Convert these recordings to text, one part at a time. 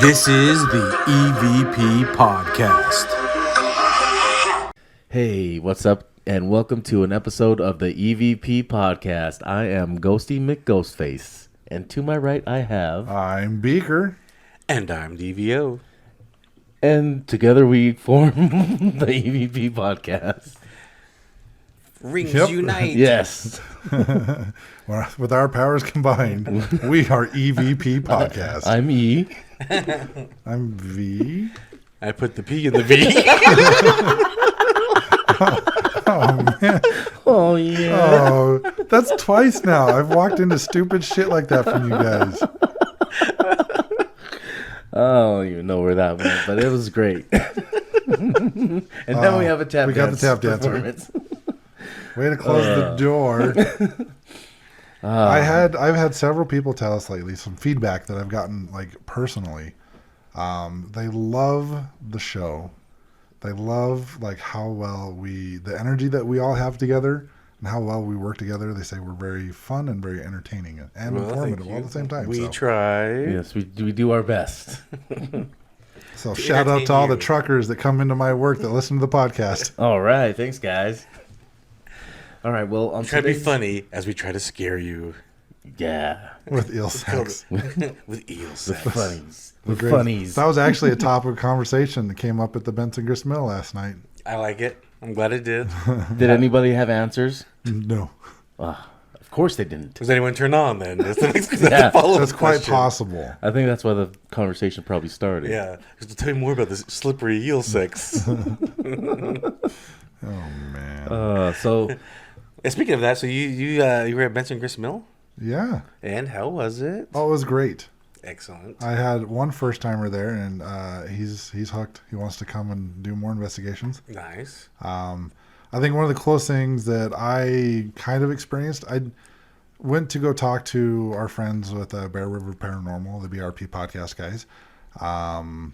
This is the EVP Podcast. Hey, what's up? And welcome to an episode of the EVP Podcast. I am Ghosty McGhostface. And to my right, I have... I'm Beaker. And I'm DVO. And together we form the EVP Podcast. Rings Yep. unite. Yes. With our powers combined, we are EVP Podcast. I'm E. I'm V. I put the P in the V. Oh, man. Oh, yeah. Oh, that's twice now. I've walked into stupid shit like that from you guys. I don't even know where that went, but it was great. And then we have a tap we got the tap dancer. performance. Way to close the door. I've had several people tell us lately some feedback that I've gotten like personally. They love the show. They love like how well the energy that we all have together and how well we work together. They say we're very fun and very entertaining and informative all at the same time. We try. Yes, we do our best. So shout out to all the truckers that come into my work that listen to the podcast. All right. Thanks, guys. All right. Well, on Try to be funny as we try to scare you. Yeah. With eel sex. With eel sex. Funnies. The With great- funnies. That was actually a topic of conversation that came up at the Benson Grist Mill last night. I like it. I'm glad it did. Did anybody have answers? No. Of course they didn't. Was anyone turned on then? That's the next Yeah, follow-up That's quite question. possible. I think that's why the conversation probably started. Yeah. Because tell me more about this slippery eel sex. Oh, man. So And speaking of that, so you were at Benson Grist Mill? Yeah. And how was it? Oh, it was great. Excellent. I had one first-timer there, and he's hooked. He wants to come and do more investigations. Nice. I think one of the close things that I kind of experienced, I went to go talk to our friends with Bear River Paranormal, the BRP podcast guys. And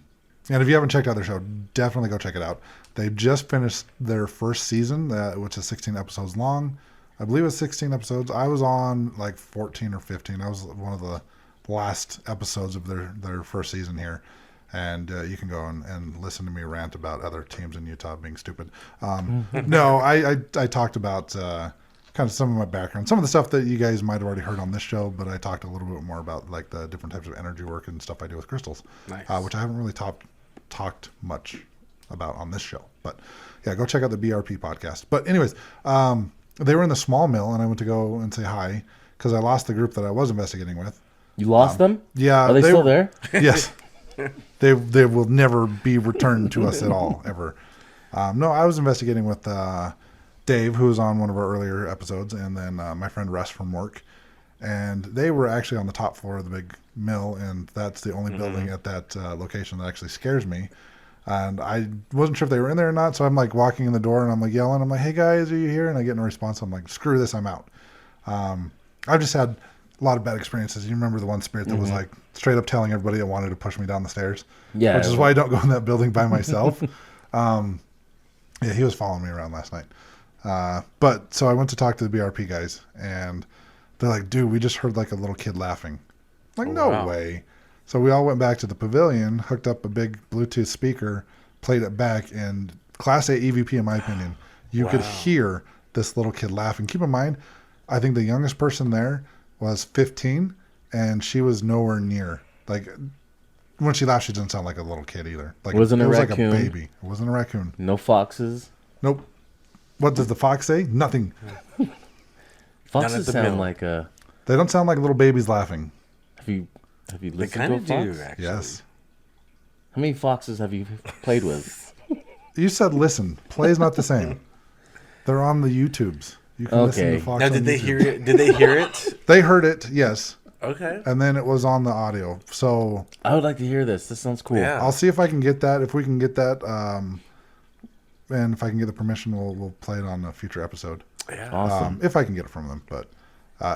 if you haven't checked out their show, definitely go check it out. They just finished their first season, which is 16 episodes long. I believe it's 16 episodes. I was on like 14 or 15. I was one of the last episodes of their first season here. And you can go and listen to me rant about other teams in Utah being stupid. No, I talked about kind of some of my background, some of the stuff that you guys might have already heard on this show, but I talked a little bit more about like the different types of energy work and stuff I do with crystals, Nice. Which I haven't really talked much about on this show. But yeah, go check out the BRP podcast. But anyways, they were in the small mill, and I went to go and say hi because I lost the group that I was investigating with. you lost them? Yeah, Are they still there? Yes. They will never be returned to us at all, ever. No, I was investigating with Dave, who was on one of our earlier episodes, and then my friend Russ from work. And they were actually on the top floor of the big mill, and that's the only building at that location that actually scares me. And I wasn't sure if they were in there or not, so I'm like walking in the door, and I'm like yelling. I'm like, hey, guys, are you here? And I get no response. I'm like, screw this, I'm out. I've just had a lot of bad experiences. You remember the one spirit that was like straight up telling everybody that wanted to push me down the stairs? Yeah. Which is why I don't go in that building by myself. Yeah, he was following me around last night. But so I went to talk to the BRP guys, and they're like, dude, we just heard like a little kid laughing. I'm like, no way. So we all went back to the pavilion, hooked up a big Bluetooth speaker, played it back, and Class A EVP, in my opinion, you could hear this little kid laughing. Keep in mind, I think the youngest person there was 15, and she was nowhere near. Like, when she laughed, she didn't sound like a little kid either. Like, it was raccoon? like a baby. It wasn't a raccoon. No foxes? Nope. What does the fox say? Nothing. Foxes the sound middle. like a... They don't sound like little babies laughing. Have you They listened kind to a of fox? do, actually. Yes. How many foxes have you played with? You said listen. Play is not the same. They're on the YouTubes. You can listen Okay. to Fox Now, on did they YouTube. hear it? Did they hear it? They heard it, yes. Okay. And then it was on the audio. So I would like to hear this. This sounds cool. Yeah. I'll see if I can get that. If we can get that, and if I can get the permission, we'll play it on a future episode. Yeah. Awesome. If I can get it from them. But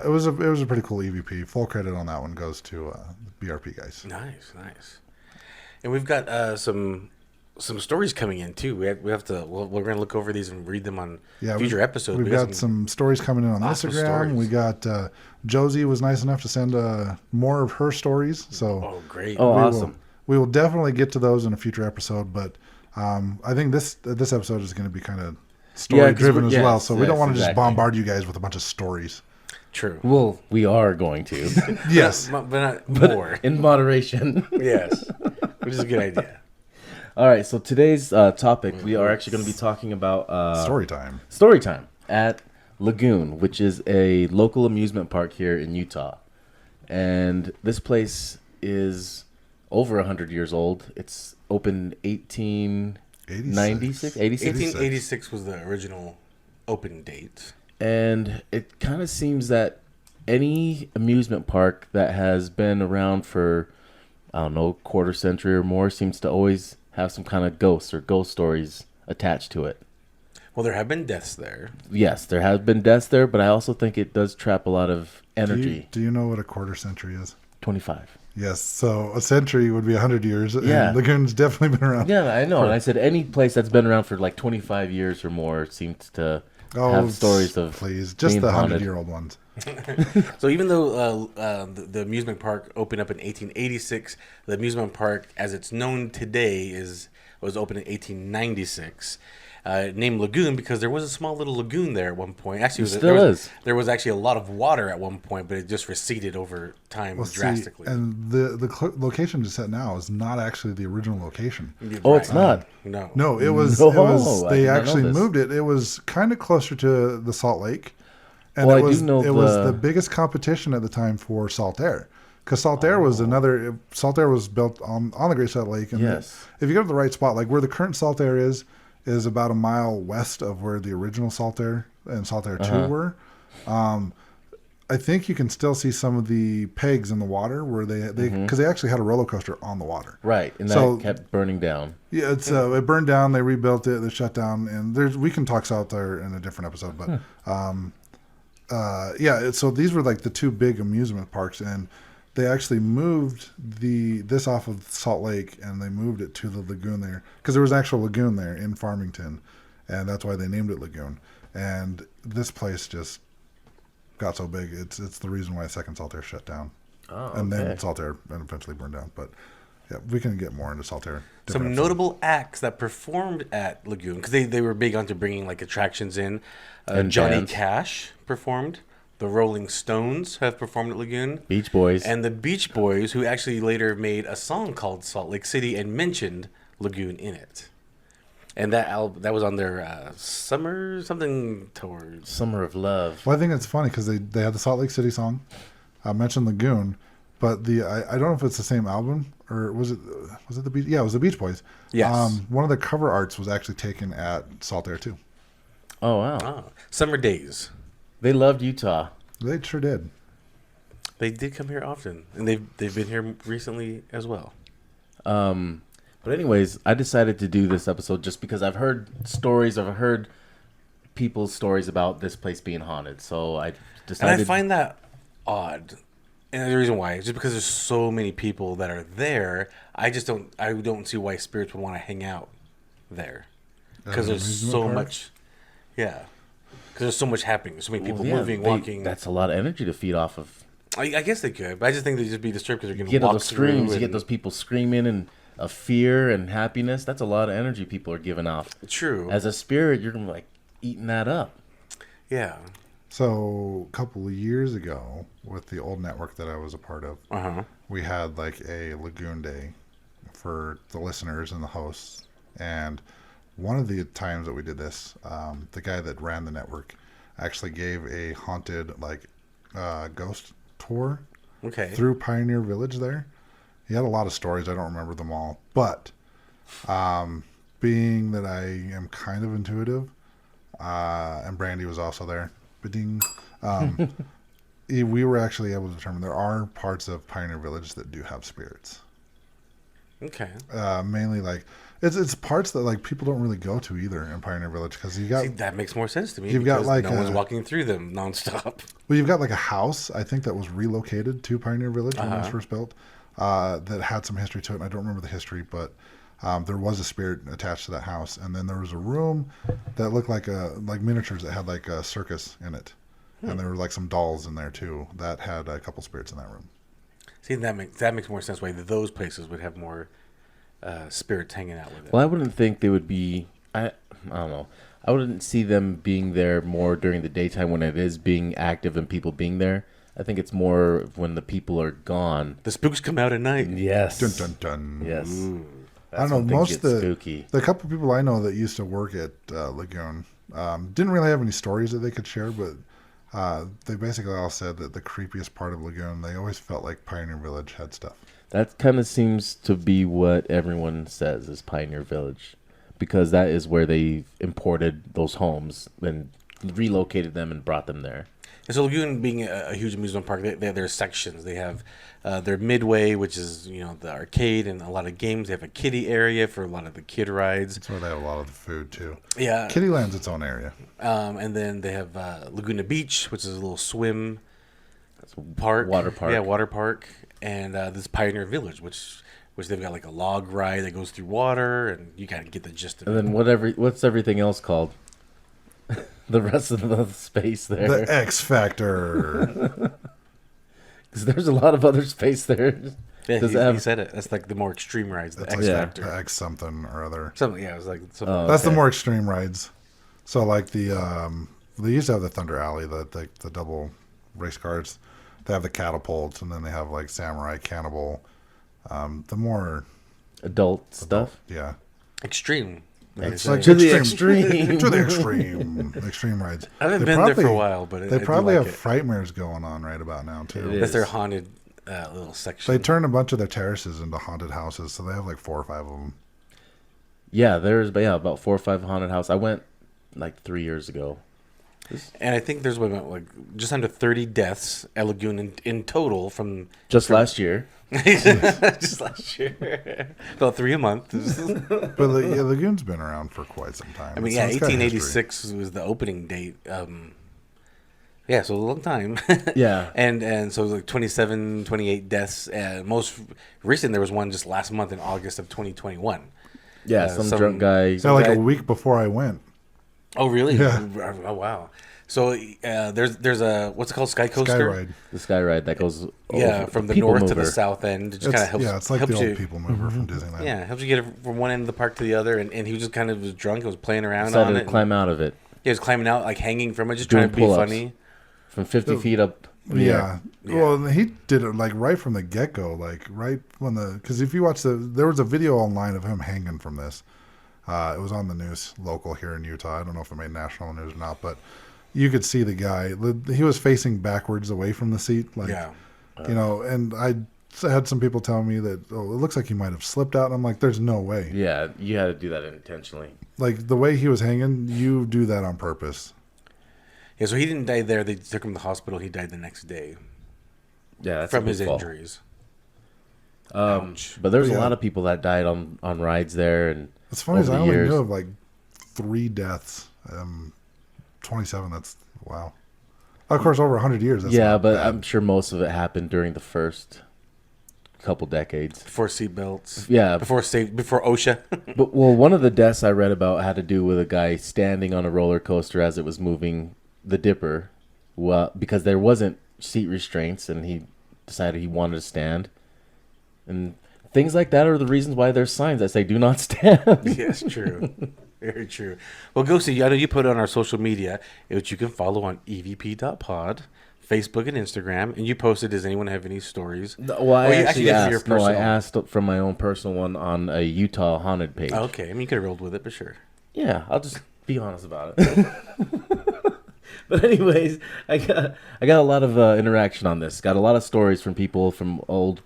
it was a pretty cool EVP. Full credit on that one goes to the BRP guys. Nice. And we've got some stories coming in too. We're going to look over these and read them on future episodes. We've got some stories coming in on awesome Instagram. stories. We got Josie was nice enough to send more of her stories. So great. Oh, awesome. we will definitely get to those in a future episode. But I think this episode is going to be kind of story driven as well. So we don't want to just bombard you guys with a bunch of stories. True. Well, we are going to. Yes. but not more. In moderation. Yes. Which is a good idea. All right. So today's topic, we are actually going to be talking about story time. Story time at Lagoon, which is a local amusement park here in Utah. And this place is over 100 years old. It's opened 1896? 1886 was the original open date. And it kind of seems that any amusement park that has been around for, I don't know, quarter century or more seems to always have some kind of ghosts or ghost stories attached to it. Well, there have been deaths there. Yes, there have been deaths there, but I also think it does trap a lot of energy. Do you know what a quarter century is? 25. Yes, so a century would be 100 years. Yeah. And Lagoon's definitely been around. Yeah, I know. And I said any place that's been around for like 25 years or more seems to have stories of just the 100-year-old ones. So even though the amusement park opened up in 1886, the amusement park as it's known today was opened in 1896. Named Lagoon because there was a small little lagoon there at one point. Actually, there was actually a lot of water at one point, but it just receded over time drastically. And the location it's at now is not actually the original location. Oh, it's not? No, it was. They actually moved it. It was kind of closer to the Salt Lake. And it was the biggest competition at the time for salt air. Because salt air was built on the Great Salt Lake. And if you go to the right spot, like where the current salt air is about a mile west of where the original Salt Air and Salt Air 2 were. I think you can still see some of the pegs in the water where because they actually had a roller coaster on the water. Right, and that kept burning down. Yeah, it burned down. They rebuilt it. They shut down, and we can talk Salt Air in a different episode. But so these were like the two big amusement parks, and they actually moved this off of Salt Lake, and they moved it to the lagoon there because there was an actual lagoon there in Farmington, and that's why they named it Lagoon. And this place just got so big; it's the reason why Second Salt Air shut down, and then Salt Air eventually burned down. But yeah, we can get more into Salt Air. Some notable acts that performed at Lagoon because they were big onto bringing like attractions in. Johnny Cash performed. The Rolling Stones have performed at Lagoon. Beach Boys. And the Beach Boys, who actually later made a song called Salt Lake City and mentioned Lagoon in it. And that was on their Summer something tour. Summer of Love. Well, I think it's funny because they had the Salt Lake City song. I mentioned Lagoon, but I don't know if it's the same album or was it the Beach? Yeah, it was the Beach Boys. Yes. One of the cover arts was actually taken at Salt Air too. Oh, wow. Summer Days. They loved Utah. They sure did. They did come here often, and they've been here recently as well. But anyways, I decided to do this episode just because I've heard stories. I've heard people's stories about this place being haunted. So I decided. And I find that odd. And the reason why is just because there's so many people that are there. I don't see why spirits would want to hang out there because there's so much. Yeah. Because there's so much happening. There's so many people moving, walking. That's a lot of energy to feed off of. I guess they could, but I just think they'd just be disturbed because they're going to walk those screams. You get those people screaming and of fear and happiness. That's a lot of energy people are giving off. True. As a spirit, you're gonna be like eating that up. Yeah. So a couple of years ago, with the old network that I was a part of, we had like a Lagoon Day for the listeners and the hosts, and one of the times that we did this, the guy that ran the network actually gave a haunted ghost tour through Pioneer Village there. He had a lot of stories. I don't remember them all. But being that I am kind of intuitive, and Brandy was also there, we were actually able to determine there are parts of Pioneer Village that do have spirits. Okay. Mainly like it's parts that like people don't really go to either in Pioneer Village because you got. See, that makes more sense to me. You've got like no one's walking through them nonstop. Well, you've got like a house I think that was relocated to Pioneer Village when it was first built. That had some history to it, and I don't remember the history, but there was a spirit attached to that house. And then there was a room that looked like miniatures that had like a circus in it, and there were like some dolls in there too that had a couple spirits in that room. See, that makes more sense. Why those places would have more spirits hanging out with it. Well, I wouldn't think they would be. I don't know. I wouldn't see them being there more during the daytime when it is being active and people being there. I think it's more when the people are gone. The spooks come out at night. Yes. Dun dun dun. Yes. Ooh. I don't know. when things Most get of the spooky. the couple people I know that used to work at Lagoon didn't really have any stories that they could share, but they basically all said that the creepiest part of Lagoon, they always felt like Pioneer Village had stuff. That kind of seems to be what everyone says is Pioneer Village, because that is where they imported those homes and relocated them and brought them there. And so Lagoon being a huge amusement park, there's sections. They have their midway, which is the arcade and a lot of games. They have a kiddie area for a lot of the kid rides. That's where they have a lot of the food too. Yeah. Kittyland's its own area. And then they have Laguna Beach, which is a little swim park, Water park. Yeah, water park, and this Pioneer Village, which they've got like a log ride that goes through water, and you kind of get the gist of And it. then what's everything else called? The rest of the space there. The X Factor. Because there's a lot of other space there. Yeah, Does he, it have- he said it. That's like the more extreme rides, the That's X like Yeah. Factor. the X something or other. Something, yeah, it was like something. Oh. That's the Okay. more extreme rides. So like they used to have the Thunder Alley, the double race cars. They have the catapults, and then they have like Samurai Cannibal. The more Adult stuff. yeah, extreme. it's they like say. To the extreme. to the extreme rides. I haven't They been there for a probably- while, but They I do probably like have it. frightmares going on right about now too. It That's their is. haunted little section. They turned a bunch of their terraces into haunted houses, so they have like 4 or 5 of them. Yeah, about 4 or 5 haunted house. I went like 3 years ago. And I think there's like just under 30 deaths at Lagoon in total from Just last year. just last year. About 3 a month. But Lagoon's been around for quite some time. I mean, So yeah, it's got history. 1886 was the opening date. Yeah, so a long time. Yeah. And so it was like 27, 28 deaths. Most recent, there was one just last month in August of 2021. Yeah, some drunk guy. So like guy- a week before I went. Oh, really? Yeah. Oh, wow. So there's a, what's it called, Sky Coaster? Skyride. The sky ride that goes Yeah, over, from the people north to mover. the south end. It just kind of helps. Yeah, it's like helps the old you, people mover from Disneyland. Yeah, helps you get it from one end of the park to the other. And he was just kind of was drunk and was playing around Decided on to it. climb out of it He was climbing out, like hanging from it, just Doing trying to be pull-ups. funny. from 50 feet up. in the Yeah. air. Well, and he did it like right from the get go, like right when because if you watch there was a video online of him hanging from this. It was on the news local here in Utah. I don't know if it made national news or not, but you could see the guy. He was facing backwards away from the seat, like Yeah. And I had some people tell me that it looks like he might have slipped out. And I'm like, there's no way. Yeah, you had to do that intentionally. Like the way he was hanging, you do that on purpose. Yeah, so he didn't die there. They took him to the hospital. He died the next day Yeah, that's from a big his fall. injuries. But there's Yeah. a lot of people that died on rides there, and It's funny is over I the only years. knew of like 3 deaths. 27. That's wow. Of course, over 100 years. That's yeah, not but bad. I'm sure most of it happened during the first couple decades. Before seatbelts. Yeah, Before OSHA. but one of the deaths I read about had to do with a guy standing on a roller coaster as it was moving the Dipper, well, because there wasn't seat restraints, and he decided he wanted to stand, and things like that are the reasons why there's signs that say "Do not stand." Yes, true. Very true. Well, go see. I know you put it on our social media, which you can follow on evp.pod, Facebook and Instagram. And you posted, does anyone have any stories? Well, I Oh, you actually actually did for your asked. No, I personal. asked from my own personal one on a Utah haunted page. Oh, okay. I mean, you could have rolled with it, but sure. Yeah, I'll just be honest about it. But anyways, I got a lot of interaction on this. Got a lot of stories from people, from old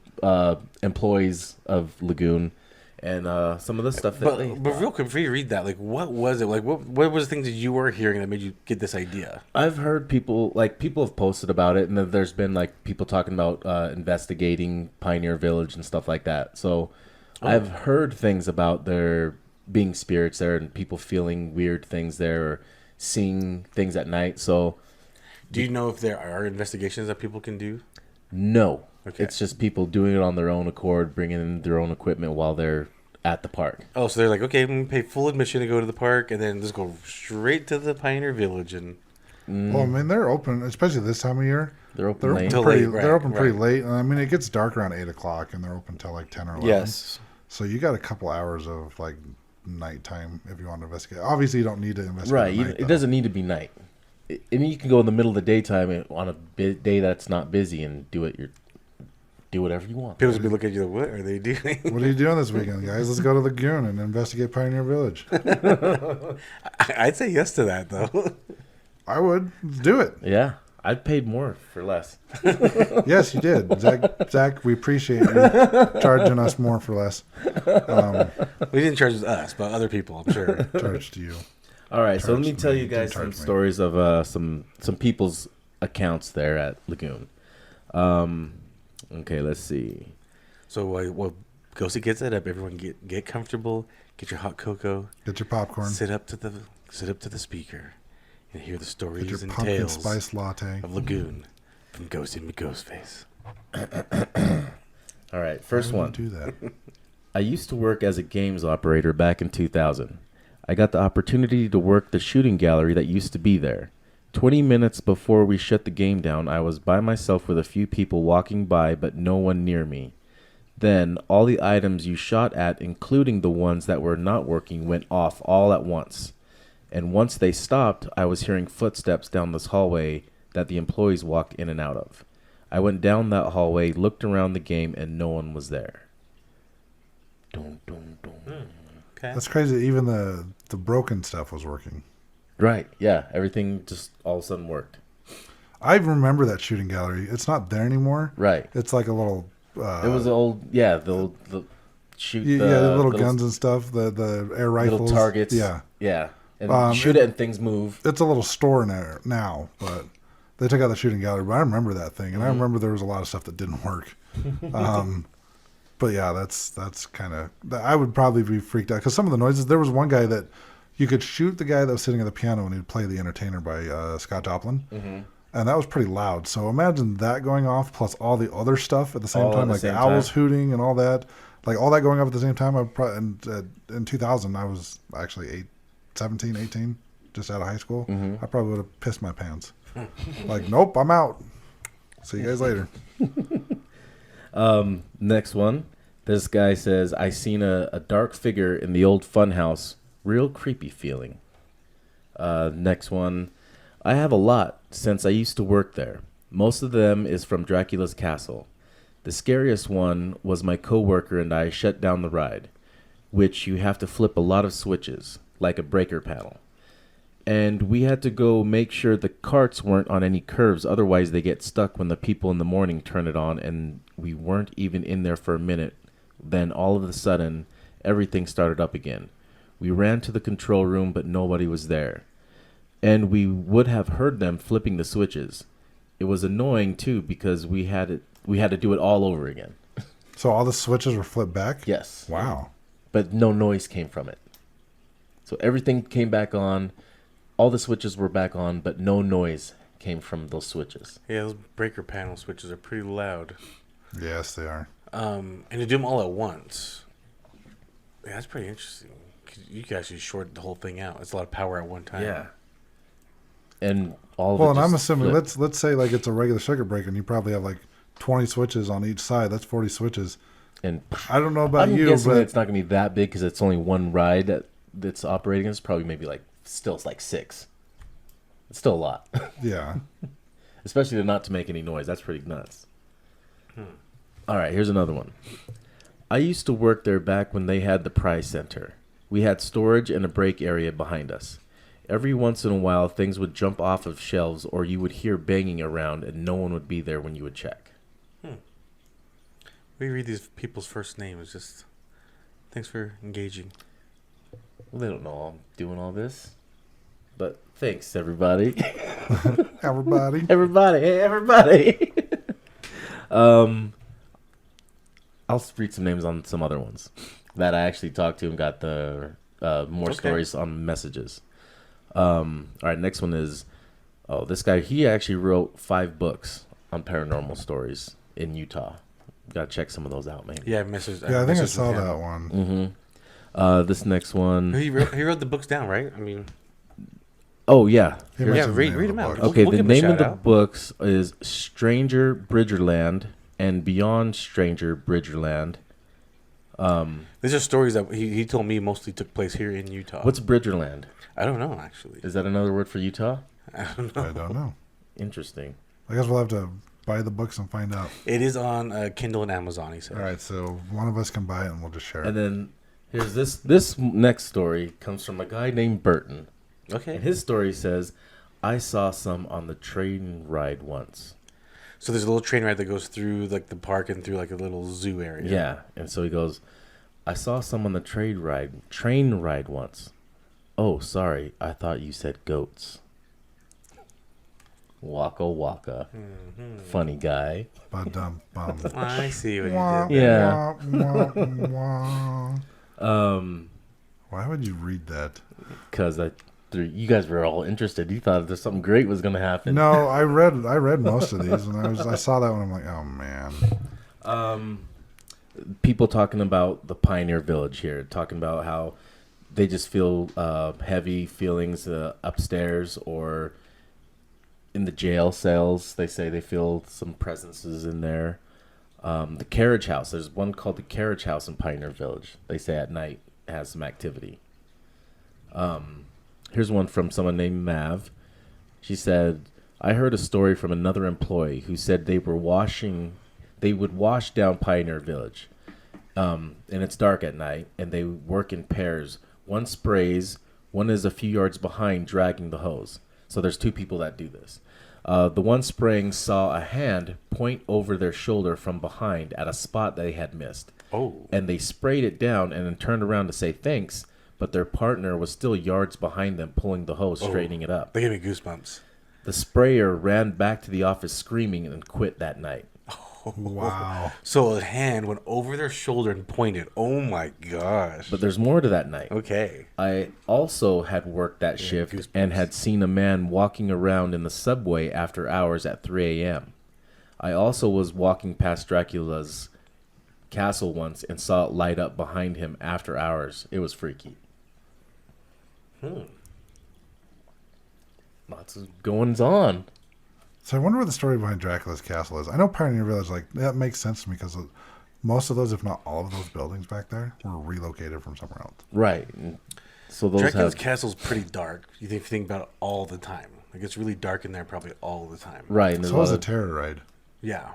employees of Lagoon, and some of the stuff that they. But real quick, before you read that, like, what was it? Like, what was the things that you were hearing that made you get this idea? I've heard people have posted about it, and then there's been like people talking about investigating Pioneer Village and stuff like that. So I've heard things about there being spirits there and people feeling weird things there or seeing things at night. So Do you know if there are investigations that people can do? no, Okay. it's just people doing it on their own accord, bringing in their own equipment while they're at the park. Oh, so they're like, okay, I'm going to pay full admission to go to the park and then just go straight to the Pioneer Village. And Well, I mean, they're open, especially this time of year. They're open They're late. open Till pretty. late, They're right, open pretty right. late. And I mean, it gets dark around 8 o'clock, and they're open till like 10 or 11. Yes. So you got a couple hours of like nighttime if you want to investigate. Obviously, you don't need to investigate. Right. At You, night, it though. doesn't need to be night. I mean, you can go in the middle of the daytime on a day that's not busy and do whatever you want. People just be looking at you like, what are they doing? What are you doing this weekend, guys? Let's go to Lagoon and investigate Pioneer Village. I'd say yes to that, though. I would. Let's do it. Yeah. I paid more for less. Yes, you did, Zach. We appreciate you charging us more for less. We didn't charge us, but other people, I'm sure. Charged to you. All right, so let me Charged tell me. you guys Didn't some charge me. stories of some people's accounts there at Lagoon. Okay, let's see. So, well, go see, get set up. Everyone, get comfortable. Get your hot cocoa. Get your popcorn. Sit up to the speaker, and hear the Get stories your and pumpkin tales spice latte. of Lagoon from Ghosty McGhostface. All right, first Why one. would you do that? I used to work as a games operator back in 2000. I got the opportunity to work the shooting gallery that used to be there. 20 minutes before we shut the game down, I was by myself with a few people walking by, but no one near me. Then, all the items you shot at, including the ones that were not working, went off all at once. And once they stopped, I was hearing footsteps down this hallway that the employees walk in and out of. I went down that hallway, looked around the game, and no one was there. Dun, dun, dun. Okay. That's crazy. Even the broken stuff was working. Right, yeah, everything just all of a sudden worked. I remember that shooting gallery. It's not there anymore. Right. It's like a little. It was the old, the shoot the little guns and stuff. The air rifles. little targets. Yeah. Yeah. And you shoot it and things move. It's a little store in there now, but they took out the shooting gallery. But I remember that thing, and I remember there was a lot of stuff that didn't work. But yeah, that's kind of. I would probably be freaked out because some of the noises. There was one guy that you could shoot the guy that was sitting at the piano and he'd play "The Entertainer" by Scott Joplin, and that was pretty loud. So imagine that going off plus all the other stuff at the same All at time, the like same the owls time. hooting and all that, like all that going off at the same time. I probably in 2000 I was actually 17, 18, just out of high school. I probably would have pissed my pants. Like, nope, I'm out. See you guys later. Next one. This guy says, I seen a dark figure in the old fun house. Real creepy feeling. Next one. I have a lot since I used to work there. Most of them is from Dracula's castle. The scariest one was my coworker and I shut down the ride, which you have to flip a lot of switches, like a breaker panel. And we had to go make sure the carts weren't on any curves, otherwise they get stuck when the people in the morning turn it on, and we weren't even in there for a minute. Then all of a sudden, everything started up again. We ran to the control room, but nobody was there. And we would have heard them flipping the switches. It was annoying too because we had to do it all over again. So all the switches were flipped back? Yes. Wow. But no noise came from it. So everything came back on. All the switches were back on, but no noise came from those switches. Yeah, those breaker panel switches are pretty loud. Yes, they are. And to do them all at once, yeah, that's pretty interesting. 'Cause you can actually short the whole thing out. It's a lot of power at one time. And all of Well, it and I'm just assuming flipped. let's say like it's a regular circuit breaker, and you probably have like 20 switches on each side. That's 40 switches. And I don't know about I'm you, guessing but it's not going to be that big because it's only one ride that's operating. It's probably maybe it's like 6. It's still a lot. yeah, Especially not to make any noise. That's pretty nuts. All right, here's another one. I used to work there back when they had the prize center. We had storage and a break area behind us. Every once in a while, things would jump off of shelves or you would hear banging around and no one would be there when you would check. We read these people's first names. Just thanks for engaging. Well, they don't know I'm doing all this. But thanks, everybody. everybody. Everybody, hey, everybody. I'll read some names on some other ones that I actually talked to and got the more stories on messages. All right, next one is, this guy, he actually wrote 5 books on paranormal stories in Utah. Gotta check some of those out, maybe. Yeah, message. Yeah, I think I messaged saw with him. that one. This next one, He wrote the books down, right? I mean, Oh yeah. He Here's- mentioned the read- name read of the them out. book. We'll Okay, give the him a name of shout the out. books is Stranger Bridgerland and Beyond Stranger Bridgerland. These are stories that he told me mostly took place here in Utah. What's Bridgerland? I don't know, actually. Is that another word for Utah? I don't know. I don't know. Interesting. I guess we'll have to buy the books and find out. It is on Kindle and Amazon, he said. All right, so one of us can buy it and we'll just share it. And then here's this next story comes from a guy named Burton. Okay. And his story says, I saw some on the train ride once. So there's a little train ride that goes through like the park and through like a little zoo area. Yeah. And so he goes, I saw some on the train ride once. Oh, sorry. I thought you said goats. Waka waka. Funny guy. Ba-dum, bum. I see what Wah, you did. Yeah. wah, wah, wah. Um, Why would you read that? because you guys were all interested. You thought there's something great was going to happen. No, I read most of these, and I saw that one. I'm like, oh man. People talking about the Pioneer Village here, talking about how they just feel heavy feelings upstairs or in the jail cells. They say they feel some presences in there. The Carriage House. There's one called the Carriage House in Pioneer Village. They say at night it has some activity. Here's one from someone named Mav. She said, I heard a story from another employee who said they would wash down Pioneer Village. And it's dark at night, and they work in pairs. One sprays, one is a few yards behind dragging the hose. So there's two people that do this. The one spraying saw a hand point over their shoulder from behind at a spot they had missed. Oh. And they sprayed it down and then turned around to say thanks, but their partner was still yards behind them pulling the hose, straightening it up. They gave me goosebumps. The sprayer ran back to the office screaming and quit that night. Wow. So a hand went over their shoulder and pointed. Oh my gosh. But there's more to that night. Okay. I also had worked that shift goosebumps. and had seen a man walking around in the subway after hours at 3 a.m. I also was walking past Dracula's castle once and saw it light up behind him after hours. It was freaky. Lots of goings on. So I wonder what the story behind Dracula's castle is. I know Pioneer Village, like, that makes sense to me because most of those, if not all of those buildings back there, were relocated from somewhere else. Right. And so those Dracula's have castle's pretty dark. You think about it all the time. Like it's really dark in there probably all the time. right. And there's So a was lot a of- terror ride. Yeah.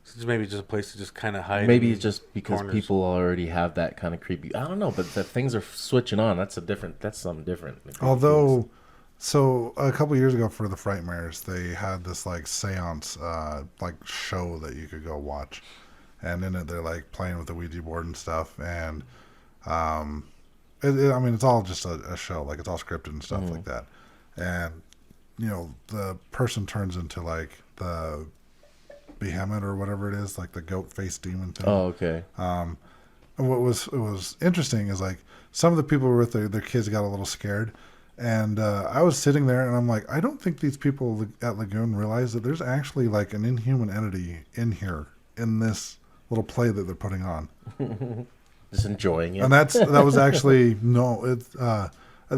So it's maybe just a place to just kind of hide. maybe in it's just because corners. people already have that kind of creepy. I don't know, but that things are switching on. That's something different. The creepy feelings. Although, so a couple years ago for the Frightmares, they had this like seance, like show that you could go watch, and in it they're like playing with the Ouija board and stuff, and I mean it's all just a show, like it's all scripted and stuff like that, and you know the person turns into like the behemoth or whatever it is, like the goat face demon thing. Oh, okay. And what was interesting is like some of the people were with their kids got a little scared, and I was sitting there and I'm like, I don't think these people at Lagoon realize that there's actually like an inhuman entity in here in this little play that they're putting on, Just enjoying it. and that was actually no, it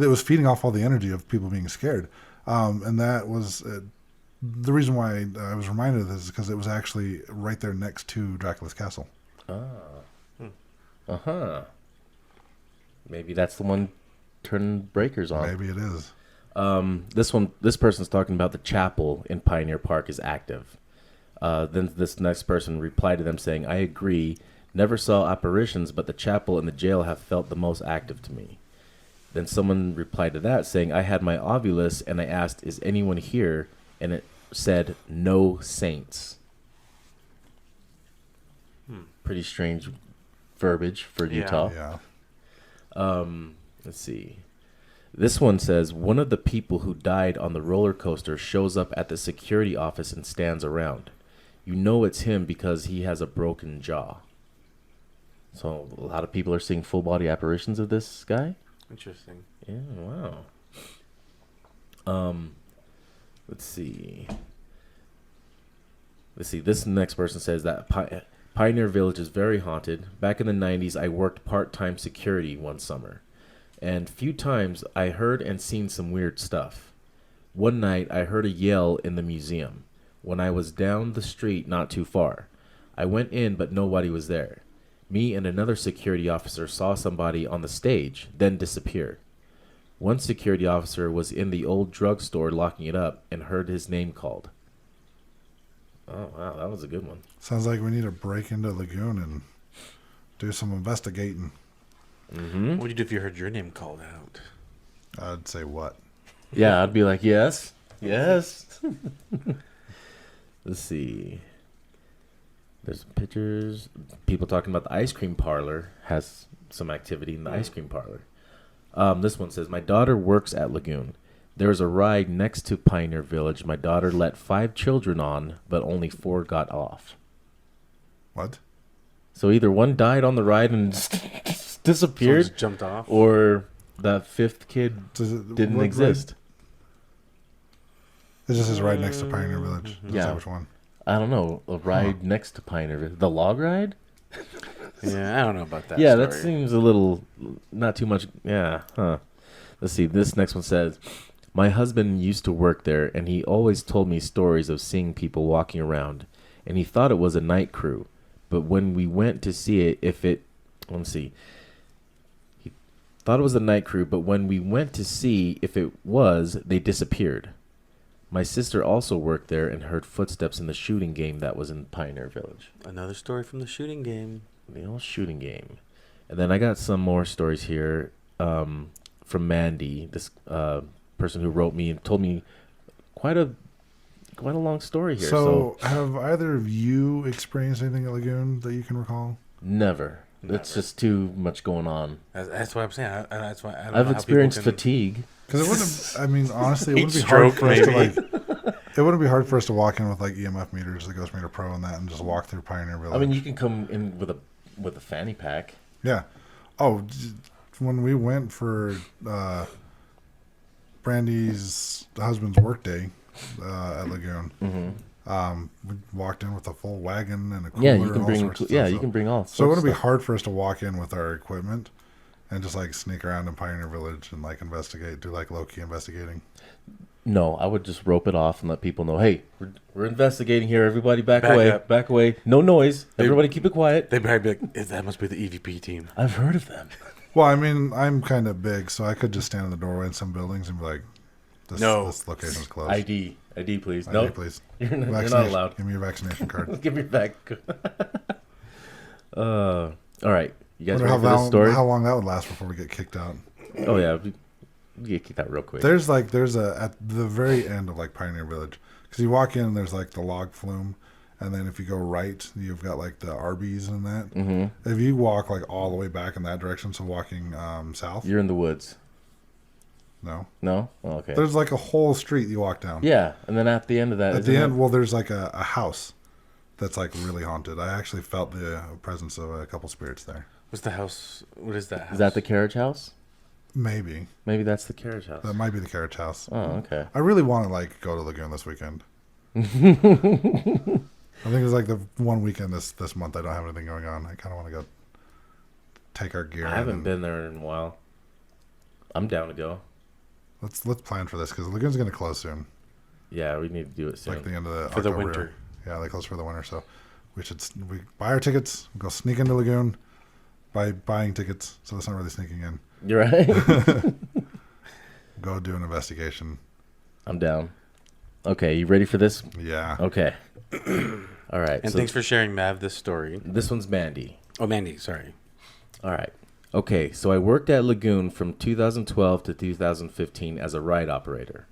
was feeding off all the energy of people being scared, and that was. The reason why I was reminded of this is because it was actually right there next to Dracula's castle. Maybe that's the one turning breakers on. Maybe it is. This person's talking about the chapel in Pioneer Park is active. Then this next person replied to them saying, I agree. Never saw apparitions, but the chapel and the jail have felt the most active to me. Then someone replied to that saying, I had my ovulus and I asked, is anyone here? And it said, no saints. Pretty strange verbiage for Yeah. Utah. Yeah. Let's see. This one says, one of the people who died on the roller coaster shows up at the security office and stands around. You know it's him because he has a broken jaw. So a lot of people are seeing full body apparitions of this guy. Interesting. Yeah, wow. Let's see. This next person says that Pioneer Village is very haunted. Back in the 90s, I worked part-time security one summer. and few times I heard and seen some weird stuff. One night I heard a yell in the museum when I was down the street not too far. I went in, but nobody was there. Me and another security officer saw somebody on the stage, then disappear. One security officer was in the old drugstore locking it up and heard his name called. Oh, wow, that was a good one. Sounds like we need to break into Lagoon and do some investigating. Mm-hmm. What would you do if you heard your name called out? I'd say what? Yeah, I'd be like, yes, yes. Let's see. There's some pictures. People talking about the ice cream parlor. Has some activity in the ice cream parlor. This one says, my daughter works at Lagoon. There is a ride next to Pioneer Village. My daughter let 5 children on, but only 4 got off. What? So either one died on the ride and just disappeared, Someone just jumped off. or that 5th kid Does it, didn't what exist. It just is right next to Pioneer Village. Doesn't Yeah. say which one. I don't know. A ride next to Pioneer Village. The log ride? Yeah, I don't know about that. Yeah, story. that seems a little, not too much. Yeah, huh. Let's see. This next one says, my husband used to work there, and he always told me stories of seeing people walking around, and he thought it was a night crew. But when we went to see it, let's see. He thought it was a night crew, but when we went to see if it was, they disappeared. My sister also worked there and heard footsteps in the shooting game that was in Pioneer Village. Another story from the shooting game. The old shooting game. And then I got some more stories here from Mandy, this person who wrote me and told me quite a long story here. So, have either of you experienced anything at Lagoon that you can recall? Never. It's just too much going on. That's what I'm saying. That's why I don't know I've how experienced people can- fatigue. Because it wouldn't. I mean, honestly, it Heat wouldn't be hard stroke, for us to maybe. it wouldn't be hard for us to walk in with like EMF meters, the Ghost Meter Pro, and that, and just walk through Pioneer Village. I mean, you can come in with a fanny pack. Yeah. Oh, when we went for Brandy's husband's workday at Lagoon, we walked in with a full wagon and a cooler. Yeah, you and can all bring. sorts of Yeah, stuff. you can bring all. So it wouldn't be stuff. hard for us to walk in with our equipment and just like sneak around in Pioneer Village and like investigate, do like low key investigating. No, I would just rope it off and let people know, hey, we're investigating here. Everybody back Back away. up. Back away. No noise. Everybody keep it quiet. They'd probably be like, that must be the EVP team. I've heard of them. Well, I mean, I'm kind of big, so I could just stand in the doorway in some buildings and be like, this location's closed. ID, please. ID, No, please. you're not Vaccination. allowed. Give me your vaccination card. Give me back. All right. You guys Wonder ready for this story? how long that would last before we get kicked out. Oh, yeah. We get kicked out real quick. There's at the very end of like Pioneer Village, because you walk in and there's like the log flume, and then if you go right, you've got like the Arby's and that. Mm-hmm. If you walk like all the way back in that direction, so walking south. You're in the woods. No. No? Oh, okay. There's like a whole street you walk down. Yeah, and then at the end of that, At isn't the end, it- well, there's like a house that's like really haunted. I actually felt the presence of a couple spirits there. What's the house? What is that house? is that the carriage house? Maybe Maybe that's the carriage house. that might be the carriage house. Oh, okay. I really want to like go to Lagoon this weekend. I think it's like the one weekend this month I don't have anything going on. I kind of want to go take our gear. I haven't been there in a while. I'm down to go. Let's plan for this because Lagoon's going to close soon, Yeah, we need to do it soon. like the end of the For the October. winter. Yeah, they close for the winter, so we buy our tickets, go sneak into Lagoon by buying tickets. So that's not really sneaking in. You're right. Go do an investigation. I'm down. Okay, you ready for this? Yeah. Okay. All right. And so thanks for sharing, Mav, this story. this one's Mandy. Oh, Mandy, sorry. All right. Okay, so I worked at Lagoon from 2012 to 2015 as a ride operator.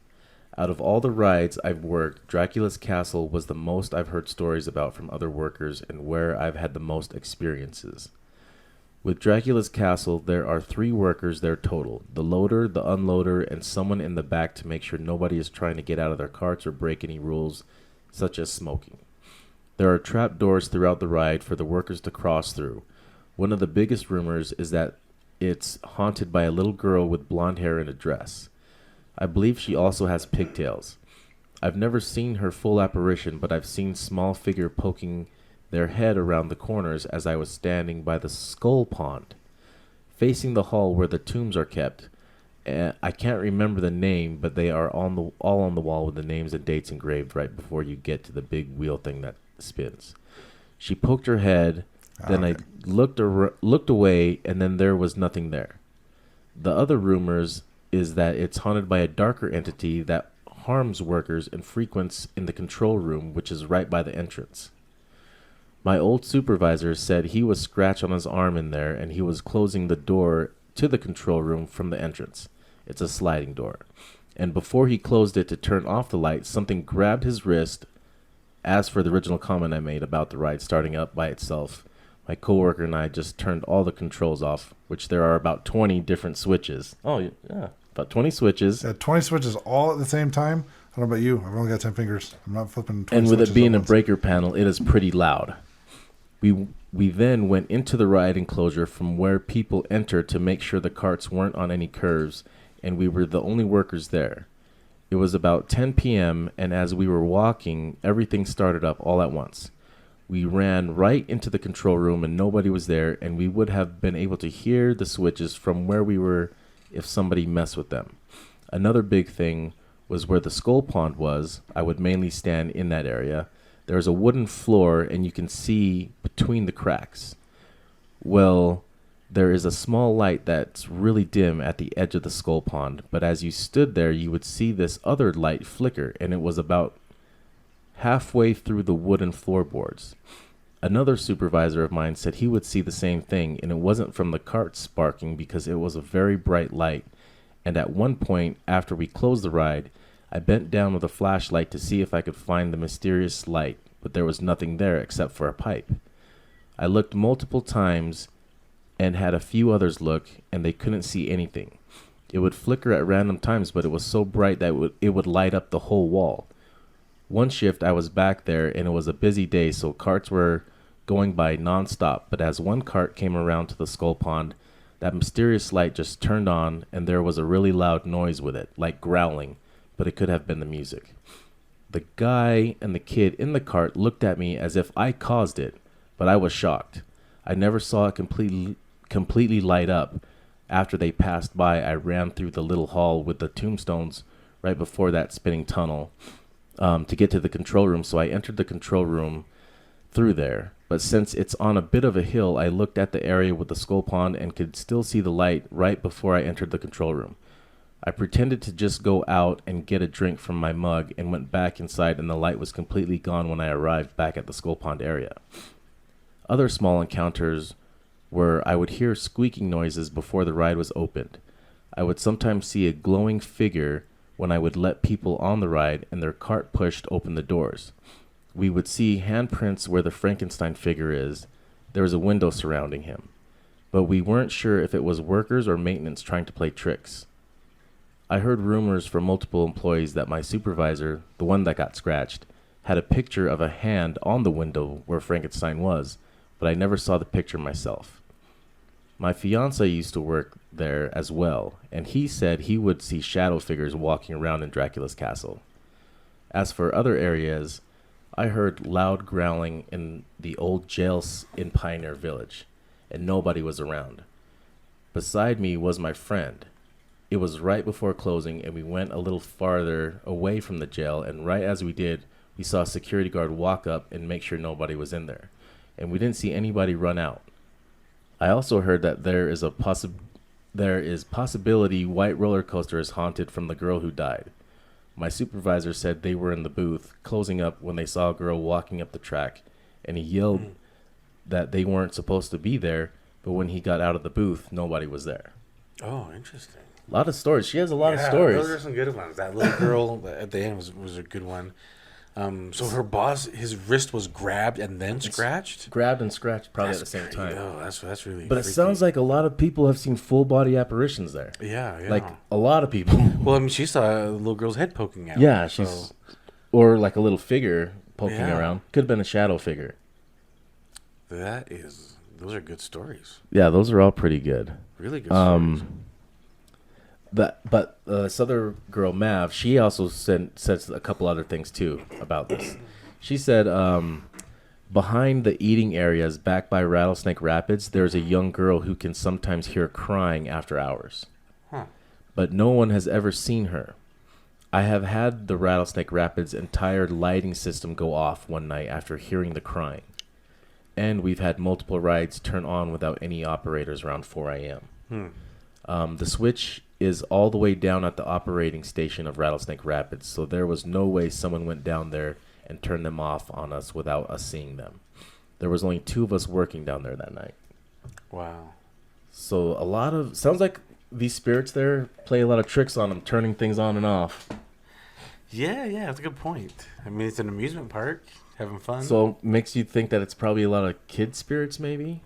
Out of all the rides I've worked, Dracula's Castle was the most I've heard stories about from other workers and where I've had the most experiences. With Dracula's Castle, there are 3 workers there total. The loader, the unloader, and someone in the back to make sure nobody is trying to get out of their carts or break any rules, such as smoking. There are trap doors throughout the ride for the workers to cross through. One of the biggest rumors is that it's haunted by a little girl with blonde hair and a dress. I believe she also has pigtails. I've never seen her full apparition, but I've seen small figure poking their head around the corners as I was standing by the skull pond. facing the hall where the tombs are kept. I can't remember the name, but they are all on the wall with the names and dates engraved right before you get to the big wheel thing that spins. She poked her head, then I looked away, and then there was nothing there. The other rumors is that it's haunted by a darker entity that harms workers and frequents in the control room, which is right by the entrance. My old supervisor said he was scratched on his arm in there, and he was closing the door to the control room from the entrance. It's a sliding door. And before he closed it to turn off the light, something grabbed his wrist. As for the original comment I made about the ride starting up by itself, my coworker and I just turned all the controls off, which there are about 20 different switches. Oh, yeah, about 20 switches. 20 switches all at the same time. I don't know about you. I've only got 10 fingers. I'm not flipping 20 And with switches it being at a once. breaker panel, it is pretty loud. We then went into the ride enclosure from where people enter to make sure the carts weren't on any curves, and we were the only workers there. It was about 10 p.m., and as we were walking, everything started up all at once. We ran right into the control room, and nobody was there, and we would have been able to hear the switches from where we were if somebody messed with them. Another big thing was where the skull pond was. I would mainly stand in that area. There's a wooden floor, and you can see between the cracks. Well, there is a small light that's really dim at the edge of the skull pond, but as you stood there, you would see this other light flicker, and it was about halfway through the wooden floorboards. Another supervisor of mine said he would see the same thing, and it wasn't from the cart sparking because it was a very bright light. And at one point, after we closed the ride, I bent down with a flashlight to see if I could find the mysterious light, but there was nothing there except for a pipe. I looked multiple times and had a few others look, and they couldn't see anything. It would flicker at random times, but it was so bright that it would light up the whole wall. One shift I was back there, and it was a busy day, so carts were going by nonstop, but as one cart came around to the skull pond, that mysterious light just turned on, and there was a really loud noise with it, like growling, but it could have been the music. The guy and the kid in the cart looked at me as if I caused it, but I was shocked. I never saw it completely light up. After they passed by, I ran through the little hall with the tombstones right before that spinning tunnel to get to the control room, so I entered the control room through there. But since it's on a bit of a hill, I looked at the area with the skull pond and could still see the light right before I entered the control room. I pretended to just go out and get a drink from my mug and went back inside, and the light was completely gone when I arrived back at the skull pond area. Other small encounters were I would hear squeaking noises before the ride was opened. I would sometimes see a glowing figure when I would let people on the ride and their cart pushed open the doors. We would see handprints where the Frankenstein figure is. There was a window surrounding him. But we weren't sure if it was workers or maintenance trying to play tricks. I heard rumors from multiple employees that my supervisor, the one that got scratched, had a picture of a hand on the window where Frankenstein was, but I never saw the picture myself. My fiance used to work there as well, and he said he would see shadow figures walking around in Dracula's castle. As for other areas, I heard loud growling in the old jail in Pioneer Village, and nobody was around. Beside me was my friend. It was right before closing, and we went a little farther away from the jail, and right as we did, we saw a security guard walk up and make sure nobody was in there, and we didn't see anybody run out. I also heard that there is possibility White Roller Coaster is haunted from the girl who died. My supervisor said they were in the booth, closing up when they saw a girl walking up the track, and he yelled that they weren't supposed to be there, but when he got out of the booth, nobody was there. Oh, interesting. A lot of stories. She has a lot of stories. Those are some good ones. That little girl at the end was a good one. So her boss, his wrist was grabbed and then scratched? Grabbed and scratched probably at the same time. Oh, that's really But freaky. it sounds like a lot of people have seen full body apparitions there. Yeah. Like a lot of people. Well, I mean, she saw a little girl's head poking out. Yeah, so. or like a little figure poking Yeah. around. Could have been a shadow figure. Those are good stories. Yeah, those are all pretty good. Really good stories. But this other girl, Mav, she also said a couple other things too about this. She said Behind the eating areas back by Rattlesnake Rapids, there's a young girl who can sometimes hear crying after hours. Huh. But no one has ever seen her. I have had the Rattlesnake Rapids entire lighting system go off one night after hearing the crying. And we've had multiple rides turn on without any operators around 4 a.m. The switch is all the way down at the operating station of Rattlesnake Rapids, so there was no way someone went down there and turned them off on us without us seeing them. There was only 2 of us working down there that night. Wow. So sounds like these spirits there play a lot of tricks on them, turning things on and off. Yeah, that's a good point. I mean, it's an amusement park, having fun. So makes you think that it's probably a lot of kid spirits, maybe?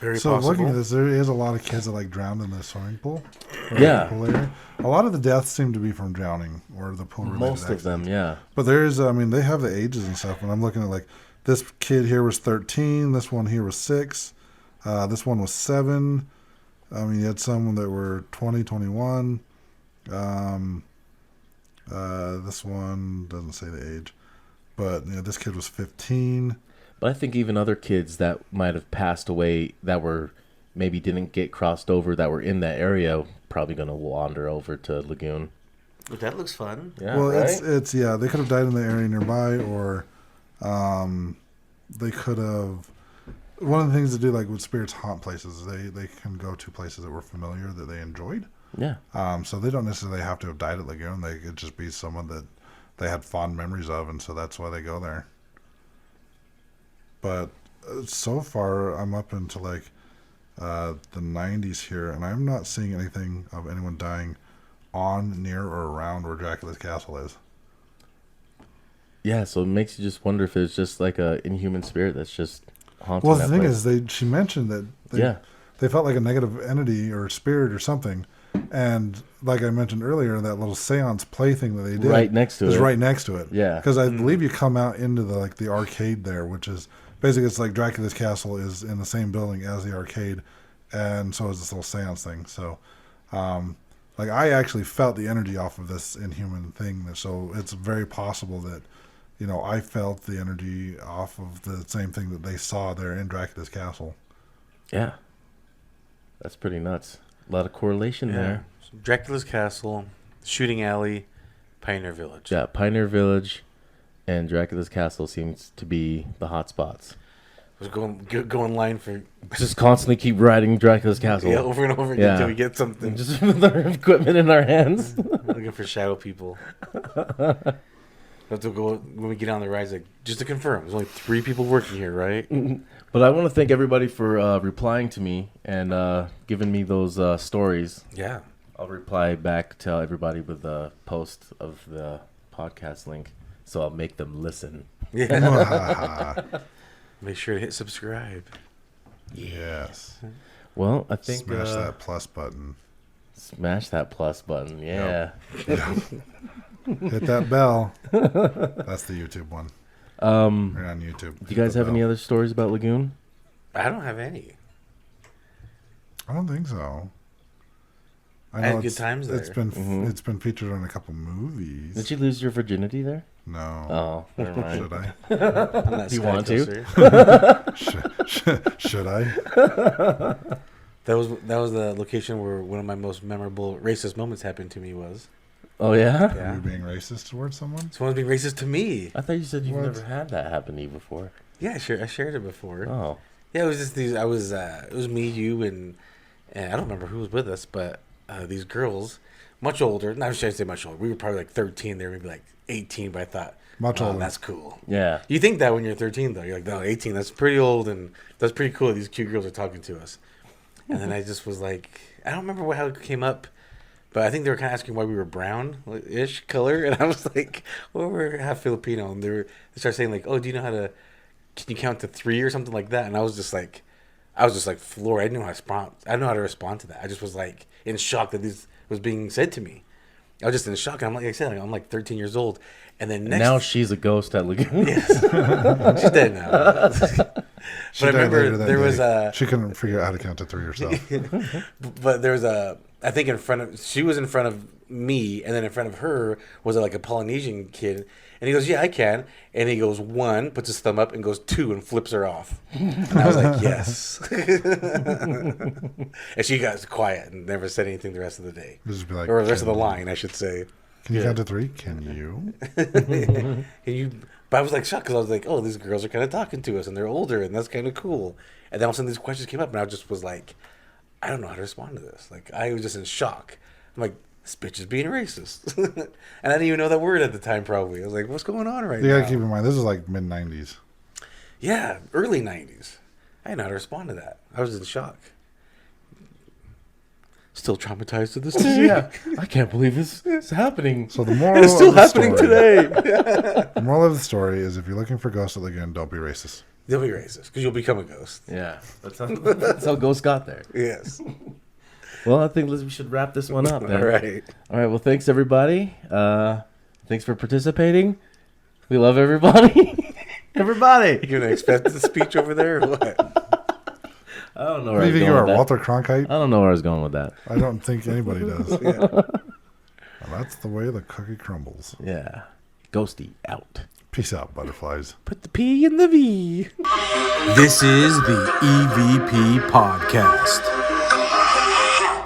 Very So possible. looking at this, there is a lot of kids that like drowned in the swimming pool. Yeah. Pool area. A lot of the deaths seem to be from drowning or the pool related Most of them, yeah. But there's, I mean, they have the ages and stuff. And I'm looking at like this kid here was 13. This one here was 6. This one was 7. I mean, you had some that were 20, 21. This one doesn't say the age. But this kid was 15. But I think even other kids that might have passed away that were maybe didn't get crossed over that were in that area probably going to wander over to Lagoon. But that looks fun. Yeah, Well, right? it's they could have died in the area nearby, or they could have. One of the things to do, like with spirits haunt places, they can go to places that were familiar that they enjoyed. Yeah. So they don't necessarily have to have died at Lagoon. They could just be someone that they had fond memories of, and so that's why they go there. But so far, I'm up into like the 90s here, and I'm not seeing anything of anyone dying on, near, or around where Dracula's castle is. Yeah, so it makes you just wonder if it's just like a inhuman spirit that's just haunting Well, that the thing place. is, she mentioned that they felt like a negative entity or spirit or something. And like I mentioned earlier, that little seance play thing that they did Right next to is it. right next to it. Yeah. Because I believe you come out into the arcade there, which is basically it's like Dracula's castle is in the same building as the arcade, and so is this little seance thing. So, like I actually felt the energy off of this inhuman thing. So it's very possible that, I felt the energy off of the same thing that they saw there in Dracula's castle. Yeah. That's pretty nuts. A lot of correlation there. So Dracula's Castle, Shooting Alley, Pioneer Village. Yeah, Pioneer Village and Dracula's Castle seems to be the hot spots. I was go in line for Just constantly keep riding Dracula's Castle. over and over again Yeah. until we get something. Just with our equipment in our hands. Looking for shadow people. Have to go when we get on the rides. Like, just to confirm, there's only 3 people working here, right? But I want to thank everybody for replying to me and giving me those stories. Yeah. I'll reply back to everybody with a post of the podcast link, so I'll make them listen. Yeah. Make sure to hit subscribe. Yes. Well, I think Smash that plus button. smash that plus button. Yeah. Hit that bell. That's the YouTube one. We're on YouTube. Do you guys have any other stories about Lagoon? I don't have any. I don't think so. I had good times there. It's been featured on a couple movies. Did you lose your virginity there? No. Oh, never mind. Should I? I'm not Do you Sky want Coaster. Should I? That was the location where one of my most memorable racist moments happened to me was. Oh, yeah? Yeah. You being racist towards someone? Someone's being racist to me. I thought you said you've What? never had that happen to you before. Yeah, I shared it before. Oh. Yeah, it was just these. It was me, you, and I don't remember who was with us, but these girls, much older. Not sure I say much older. We were probably like 13. They were maybe like 18. But I thought, Much older. That's cool. Yeah. You think that when you're 13, though, you're like, no, 18. That's pretty old, and that's pretty cool. These cute girls are talking to us. And then I just was like, I don't remember how it came up, but I think they were kind of asking why we were brown-ish color, and I was like, well, we're half Filipino, and they started saying like, oh, do you know how to? Can you count to 3 or something like that? And I was just like floored. I didn't know how to respond. I didn't know how to respond to that. I just was like in shock that this was being said to me. I was just in shock. I'm like I said, I'm like 13 years old, and then next Now she's a ghost at Lagoon. yes, she's dead now. But I remember there was a. She couldn't figure out how to count to 3 herself. But there was I think she was in front of me, and then in front of her was like a Polynesian kid, And he goes, yeah, I can. And he goes, 1, puts his thumb up, and goes 2, and flips her off. And I was like, yes. And she got quiet and never said anything the rest of the day. Just be like, Or the rest of the line, I should say. Can you count to 3? Can you? But I was like shocked because I was like, oh, these girls are kind of talking to us and they're older and that's kind of cool. And then all of a sudden these questions came up and I just was like, I don't know how to respond to this. Like, I was just in shock. I'm like, this bitch is being racist. And I didn't even know that word at the time, probably. I was like, what's going on right You now? gotta keep in mind, this is like mid 90s. Yeah, early 90s. I didn't know how to respond to that. I was in shock. Still traumatized to this day. Yeah, I can't believe this is happening. So the moral It's still of the happening story, today. The moral of the story is if you're looking for ghosts at Lagoon, don't be racist. They'll be racist because you'll become a ghost. Yeah, that's how Ghost got there. Yes. Well, I think we should wrap this one up. Then. All right. All right. Well, thanks everybody. Thanks for participating. We love everybody. Everybody. You gonna expect the speech over there or what? I don't know What where do I you was think you going are, with that. Walter Cronkite? I don't know where I was going with that. I don't think anybody does. Yeah. Well, that's the way the cookie crumbles. Yeah. Ghosty out. Peace out, butterflies. Put the P in the V. This is the EVP Podcast.